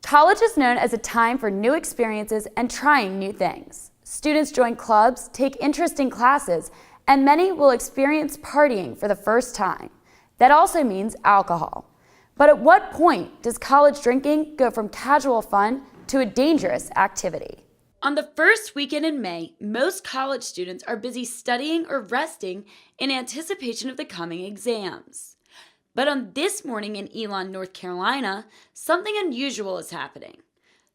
College is known as a time for new experiences and trying new things. Students join clubs, take interest in classes, and many will experience partying for the first time. That also means alcohol. But at what point does college drinking go from casual fun to a dangerous activity? On the first weekend in May, most college students are busy studying or resting in anticipation of the coming exams. But on this morning in Elon, North Carolina, something unusual is happening.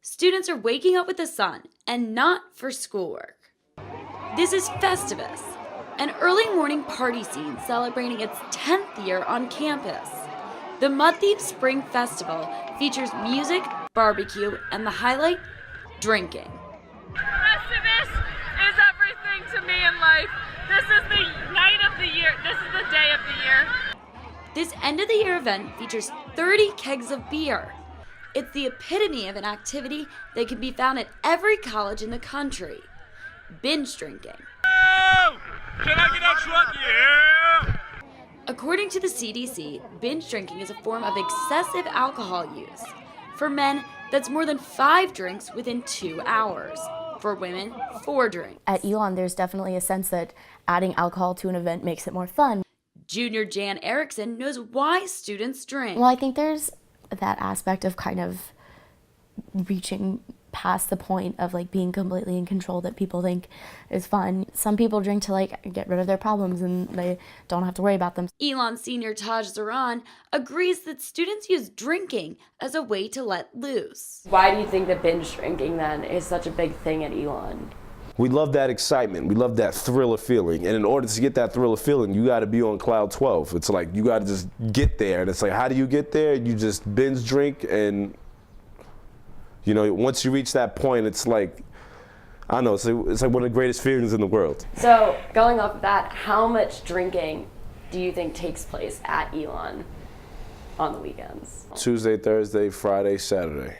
Students are waking up with the sun and not for schoolwork. This is Festivus, an early morning party scene celebrating its 10th year on campus. The Mudthief Spring Festival features music, barbecue, and the highlight, drinking. Festivus is everything to me in life. This is the night of the year. This is the day of the year. This end-of-the-year event features 30 kegs of beer. It's the epitome of an activity that can be found at every college in the country. Binge drinking. Oh! Can I get a truck? Yeah! According to the CDC, binge drinking is a form of excessive alcohol use. For men, that's more than 5 drinks within 2 hours. For women, 4 drinks. At Elon, there's definitely a sense that adding alcohol to an event makes it more fun. Junior Jan Erickson knows why students drink. Well, I think there's that aspect of kind of reaching past the point of like being completely in control that people think is fun. Some people drink to like get rid of their problems and they don't have to worry about them. Elon senior Taj Zaran agrees that students use drinking as a way to let loose. Why do you think that binge drinking then is such a big thing at Elon? We love that excitement. We love that thrill of feeling. And in order to get that thrill of feeling, you got to be on cloud 12. It's like you got to just get there. And it's like, how do you get there? You just binge drink. And, you know, once you reach that point, it's like, I don't know, it's like one of the greatest feelings in the world. So going off of that, how much drinking do you think takes place at Elon on the weekends? Tuesday, Thursday, Friday, Saturday.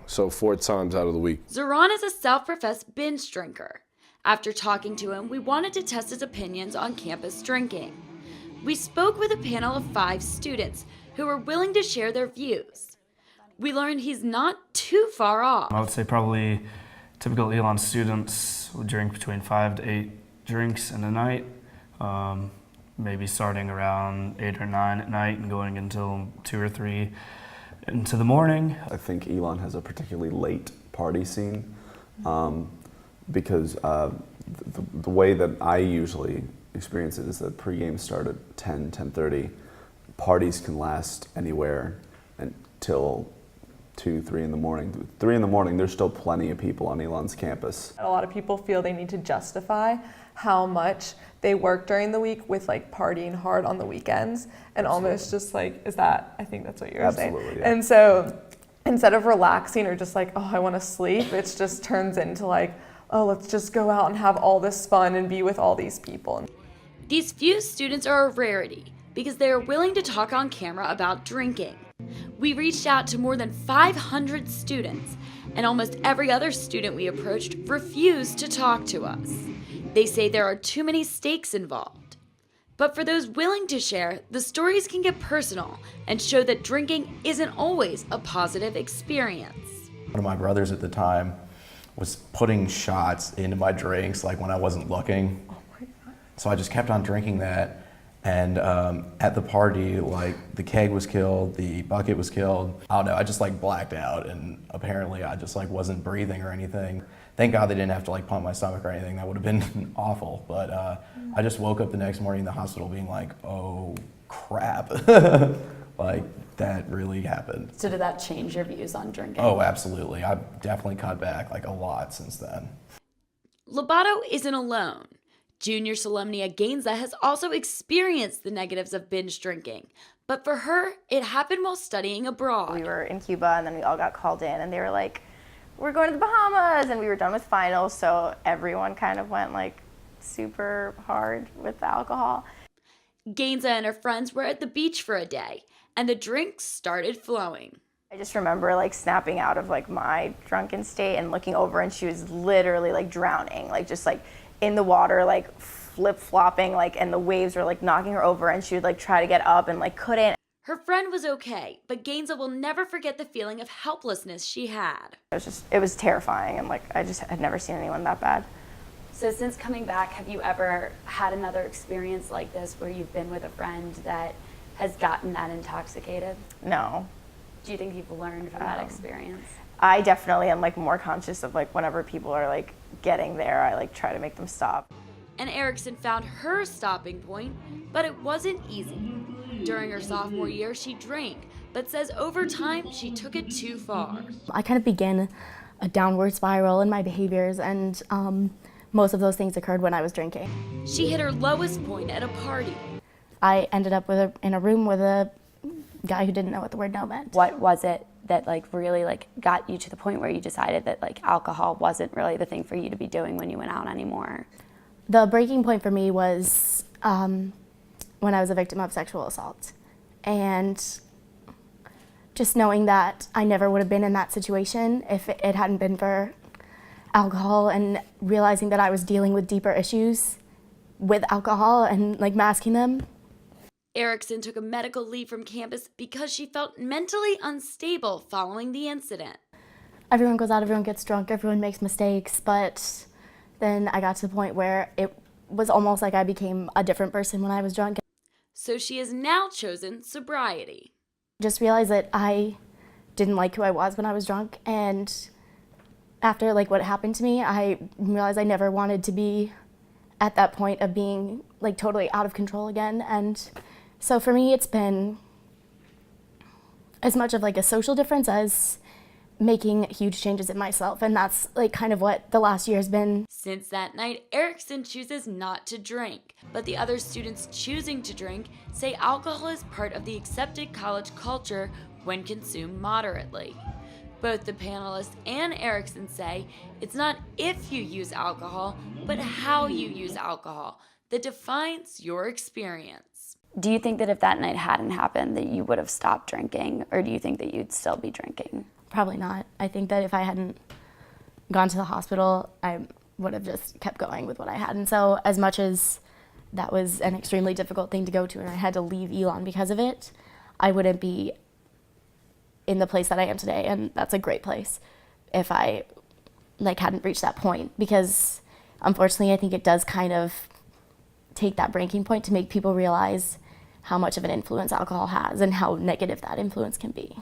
So 4 times out of the week. Zaran is a self-professed binge drinker. After talking to him, we wanted to test his opinions on campus drinking. We spoke with a panel of 5 students who were willing to share their views. We learned he's not too far off. I would say probably typical Elon students would drink between 5 to 8 drinks in a night, maybe starting around 8 or 9 at night and going until 2 or 3 into the morning. I think Elon has a particularly late party scene because the way that I usually experience it is that pre-games start at 10:30. Parties can last anywhere until 2, 3 in the morning. 3 in the morning, there's still plenty of people on Elon's campus. A lot of people feel they need to justify how much they work during the week with like partying hard on the weekends and almost just like, I think that's what you were saying. Absolutely, yeah. And so instead of relaxing or just like, oh, I want to sleep, it just turns into like, oh, let's just go out and have all this fun and be with all these people. These few students are a rarity because they are willing to talk on camera about drinking. We reached out to more than 500 students, and almost every other student we approached refused to talk to us. They say there are too many stakes involved. But for those willing to share, the stories can get personal and show that drinking isn't always a positive experience. One of my brothers at the time was putting shots into my drinks like when I wasn't looking. Oh my God. So I just kept on drinking that. And at the party, like the keg was killed, the bucket was killed. I don't know, I just like blacked out and apparently I just like wasn't breathing or anything. Thank God they didn't have to like pump my stomach or anything. That would have been awful. But I just woke up the next morning in the hospital being like, oh crap. Like that really happened. So did that change your views on drinking? Oh, absolutely. I've definitely cut back like a lot since then. Lobato isn't alone. Junior Solemnia Gainza has also experienced the negatives of binge drinking, but for her, it happened while studying abroad. We were in Cuba and then we all got called in and they were like, we're going to the Bahamas, and we were done with finals, so everyone kind of went like super hard with the alcohol. Gainza and her friends were at the beach for a day, and the drinks started flowing. I just remember like snapping out of like my drunken state and looking over, and she was literally like drowning, like just like in the water, like flip-flopping, like, and the waves were like knocking her over, and she would like try to get up and like couldn't. Her friend was okay, but Gainesville will never forget the feeling of helplessness she had. It was terrifying, and like I just had never seen anyone that bad. So since coming back, have you ever had another experience like this where you've been with a friend that has gotten that intoxicated? No. Do you think you've learned from that experience? I definitely am like more conscious of like whenever people are like getting there, I like try to make them stop. And Erickson found her stopping point, but it wasn't easy. During her sophomore year, she drank, but says over time she took it too far. I kind of began a downward spiral in my behaviors, and most of those things occurred when I was drinking. She hit her lowest point at a party. I ended up in a room with a guy who didn't know what the word no meant. What was it that like really like got you to the point where you decided that like alcohol wasn't really the thing for you to be doing when you went out anymore? The breaking point for me was when I was a victim of sexual assault. And just knowing that I never would have been in that situation if it hadn't been for alcohol, and realizing that I was dealing with deeper issues with alcohol and like masking them. Erickson took a medical leave from campus because she felt mentally unstable following the incident. Everyone goes out, everyone gets drunk, everyone makes mistakes, but then I got to the point where it was almost like I became a different person when I was drunk. So she has now chosen sobriety. Just realized that I didn't like who I was when I was drunk, and after like what happened to me, I realized I never wanted to be at that point of being like totally out of control again. And so for me, it's been as much of like a social difference as making huge changes in myself, and that's like kind of what the last year has been. Since that night, Erickson chooses not to drink, but the other students choosing to drink say alcohol is part of the accepted college culture when consumed moderately. Both the panelists and Erickson say it's not if you use alcohol, but how you use alcohol that defines your experience. Do you think that if that night hadn't happened that you would have stopped drinking, or do you think that you'd still be drinking? Probably not. I think that if I hadn't gone to the hospital, I would have just kept going with what I had. And so as much as that was an extremely difficult thing to go to and I had to leave Elon because of it, I wouldn't be in the place that I am today, and that's a great place, if I hadn't reached that point. Because unfortunately I think it does kind of take that breaking point to make people realize how much of an influence alcohol has and how negative that influence can be.